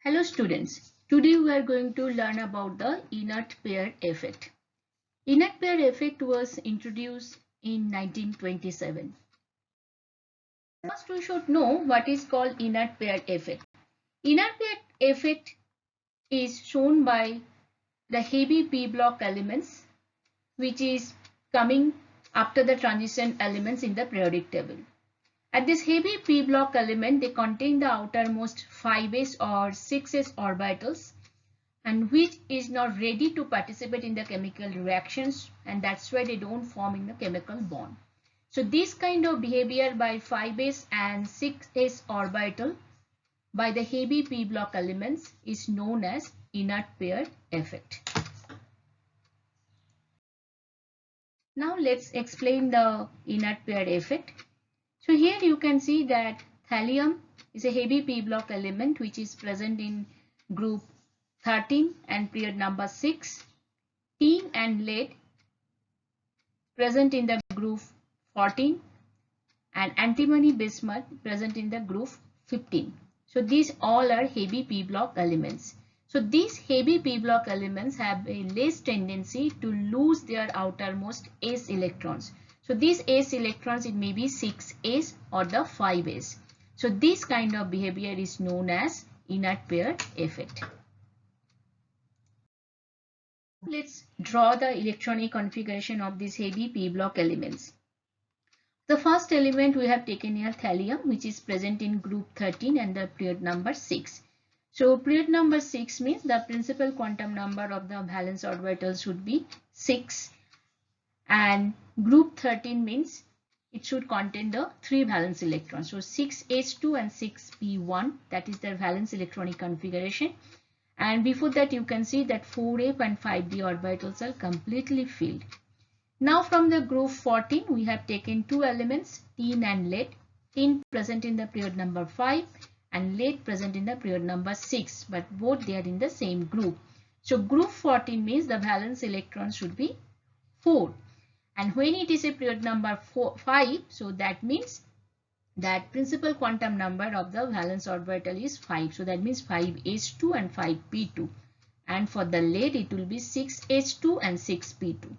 Hello students, today we are going to learn about the inert pair effect. Inert pair effect was introduced in 1927. First we should know what is called inert pair effect. Inert pair effect is shown by the heavy p block elements which is coming after the transition elements in the periodic table. At this heavy p block element, they contain the outermost 5s or 6s orbitals and which is not ready to participate in the chemical reactions, and that's why they don't form in the chemical bond. So this kind of behavior by 5s and 6s orbital by the heavy p block elements is known as inert pair effect. Now let's explain the inert pair effect. So here you can see that thallium is a heavy p block element which is present in group 13 and period number 6. Tin and lead present in the group 14 and antimony bismuth present in the group 15. So these all are heavy p block elements. So these heavy p block elements have a less tendency to lose their outermost s electrons. So these s electrons, it may be 6s or the 5s. So this kind of behavior is known as inert pair effect. Let's draw the electronic configuration of these heavy p block elements. The first element we have taken here thallium, which is present in group 13 and the period number 6. So period number 6 means the principal quantum number of the valence orbital should be 6, and group 13 means it should contain the 3 valence electrons. So 6s2 and 6p1, that is their valence electronic configuration. And before that you can see that 4f and 5d orbitals are completely filled. Now from the group 14 we have taken two elements, tin and lead. Tin present in the period number 5 and lead present in the period number 6, but both they are in the same group. So group 14 means the valence electrons should be 4, and when it is a period number 5, so that means that principal quantum number of the valence orbital is 5. So that means 5s2 and 5p2, and for the lead it will be 6s2 and 6p2.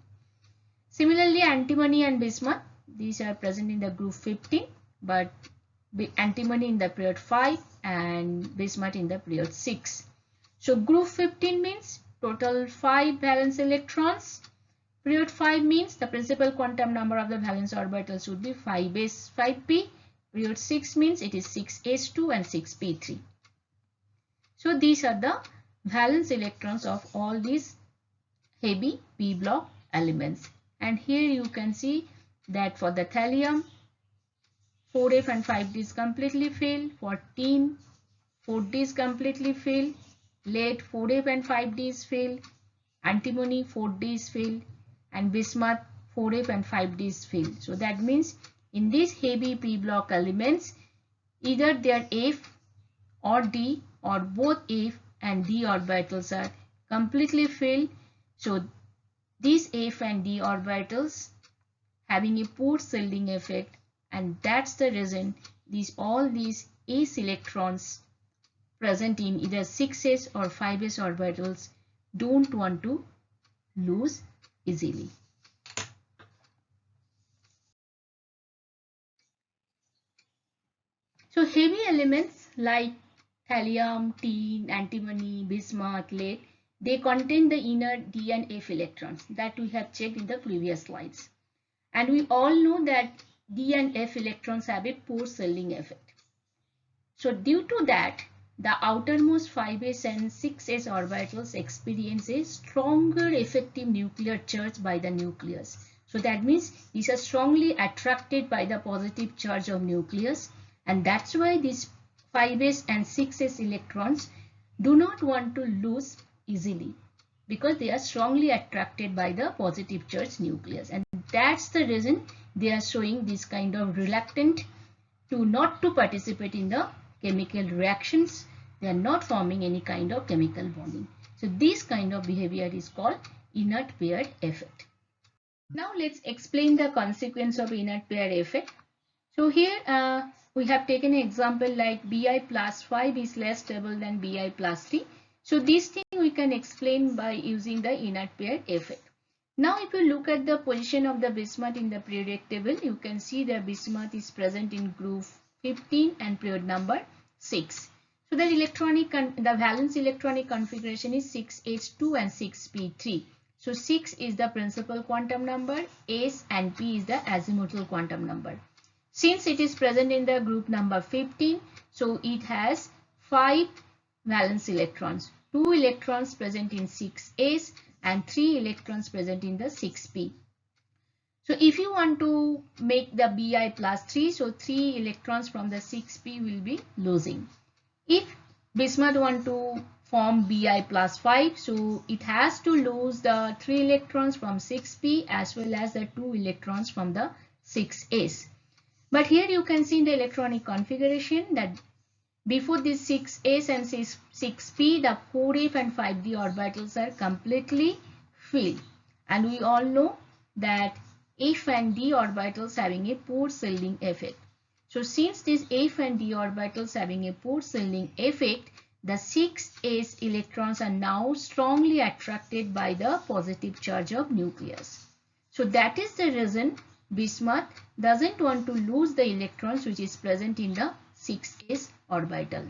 Similarly, antimony and bismuth, these are present in the group 15, but antimony in the period 5 and bismuth in the period 6. So group 15 means total 5 valence electrons. Period 5 means the principal quantum number of the valence orbitals would be 5s 5p. Period 6 means it is 6s2 and 6p3. So these are the valence electrons of all these heavy p block elements. And here you can see that for the thallium, 4f and 5d is completely filled. For tin, 4d is completely filled. Lead, 4f and 5d is filled. Antimony, 4d is filled. And bismuth, 4f and 5d is filled. So that means in these heavy p block elements, either their f or d or both f and d orbitals are completely filled. So these f and d orbitals having a poor shielding effect, and that's the reason all these s electrons present in either 6s or 5s orbitals don't want to lose easily. So heavy elements like thallium, tin, antimony, bismuth, lead, they contain the inner d and f electrons that we have checked in the previous slides. And we all know that d and f electrons have a poor shielding effect. So due to that, the outermost 5s and 6s orbitals experience a stronger effective nuclear charge by the nucleus. So that means these are strongly attracted by the positive charge of nucleus, and that's why these 5s and 6s electrons do not want to lose easily, because they are strongly attracted by the positive charge nucleus, and that's the reason they are showing this kind of reluctant to not to participate in the chemical reactions. They are not forming any kind of chemical bonding. So this kind of behavior is called inert pair effect. Now let's explain the consequence of inert pair effect. So here we have taken an example like Bi plus 5 is less stable than Bi plus 3. So this thing we can explain by using the inert pair effect. Now if you look at the position of the bismuth in the periodic table, you can see the bismuth is present in group 15 and period number 6. So the valence electronic configuration is 6H2 and 6P3. So 6 is the principal quantum number, S and P is the azimuthal quantum number. Since it is present in the group number 15, so it has 5 valence electrons, 2 electrons present in 6s and 3 electrons present in the 6p. So if you want to make the Bi plus 3, so 3 electrons from the 6p will be losing. If bismuth want to form Bi plus 5, so it has to lose the 3 electrons from 6p as well as the 2 electrons from the 6s. But here you can see in the electronic configuration that before this 6s and 6p, the 4f and 5d orbitals are completely filled. And we all know that f and d orbitals having a pore shielding effect. So since this f and d orbitals having a pore shielding effect, the 6s electrons are now strongly attracted by the positive charge of nucleus. So that is the reason bismuth doesn't want to lose the electrons which is present in the 6s orbital,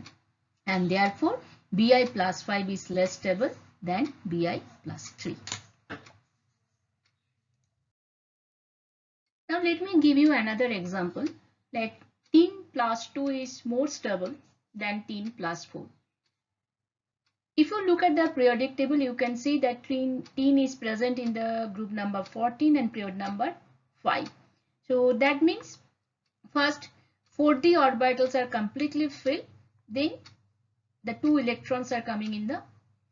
and therefore Bi plus 5 is less stable than Bi plus 3. Now let me give you another example, like tin plus 2 is more stable than tin plus 4. If you look at the periodic table, you can see that tin is present in the group number 14 and period number 5. So that means first 4d orbitals are completely filled, then the 2 electrons are coming in the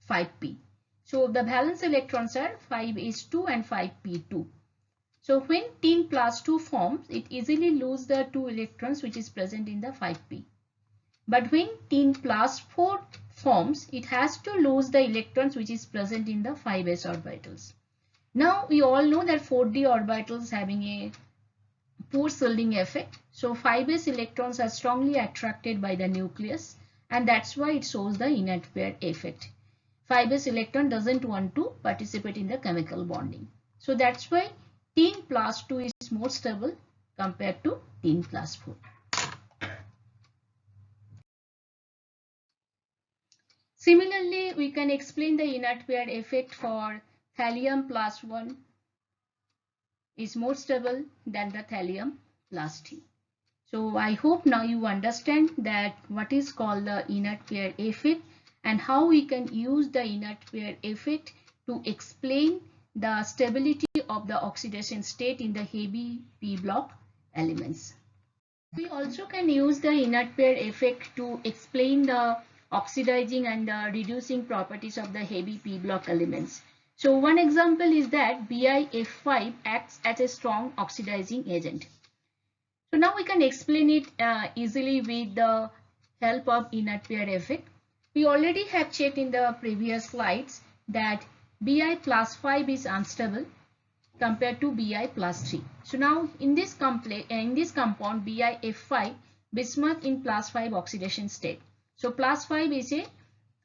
5p. So the valence electrons are 5s2 and 5p2. So when tin plus 2 forms, it easily loses the 2 electrons which is present in the 5p. But when tin plus 4 forms, it has to lose the electrons which is present in the 5s orbitals. Now we all know that 4d orbitals having a pore shielding effect. So 5s electrons are strongly attracted by the nucleus, and that's why it shows the inert pair effect. 5s electron doesn't want to participate in the chemical bonding. So that's why tin plus 2 is more stable compared to tin plus 4. Similarly, we can explain the inert pair effect for thallium plus 1 is more stable than the thallium plus 3. So I hope now you understand that what is called the inert pair effect and how we can use the inert pair effect to explain the stability of the oxidation state in the heavy p block elements. We also can use the inert pair effect to explain the oxidizing and the reducing properties of the heavy p block elements. So one example is that BiF5 acts as a strong oxidizing agent. So now we can explain it easily with the help of inert pair effect. We already have checked in the previous slides that Bi plus 5 is unstable compared to Bi plus 3. So now in this compound BiF5, bismuth in plus 5 oxidation state. So plus 5 is a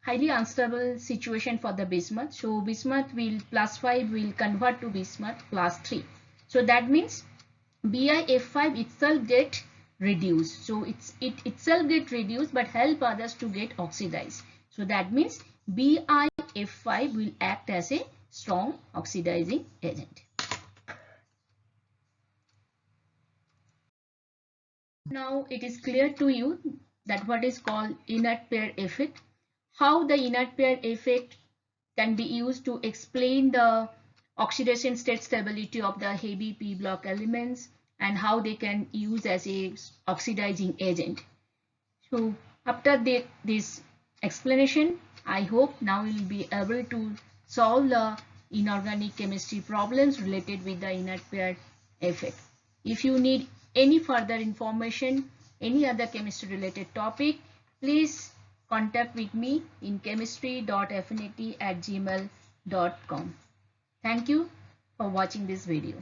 highly unstable situation for the bismuth. So bismuth will plus 5 will convert to bismuth plus 3. So that means BiF5 itself get reduced. So it itself get reduced but help others to get oxidized. So that means BiF5 will act as a strong oxidizing agent. Now it is clear to you that what is called inert pair effect, how the inert pair effect can be used to explain the oxidation state stability of the heavy p block elements and how they can use as a oxidizing agent. So after this explanation, I hope now you will be able to solve the inorganic chemistry problems related with the inert pair effect. If you need any further information, any other chemistry related topic, please contact with me in chemistry.affinity@gmail.com. Thank you for watching this video.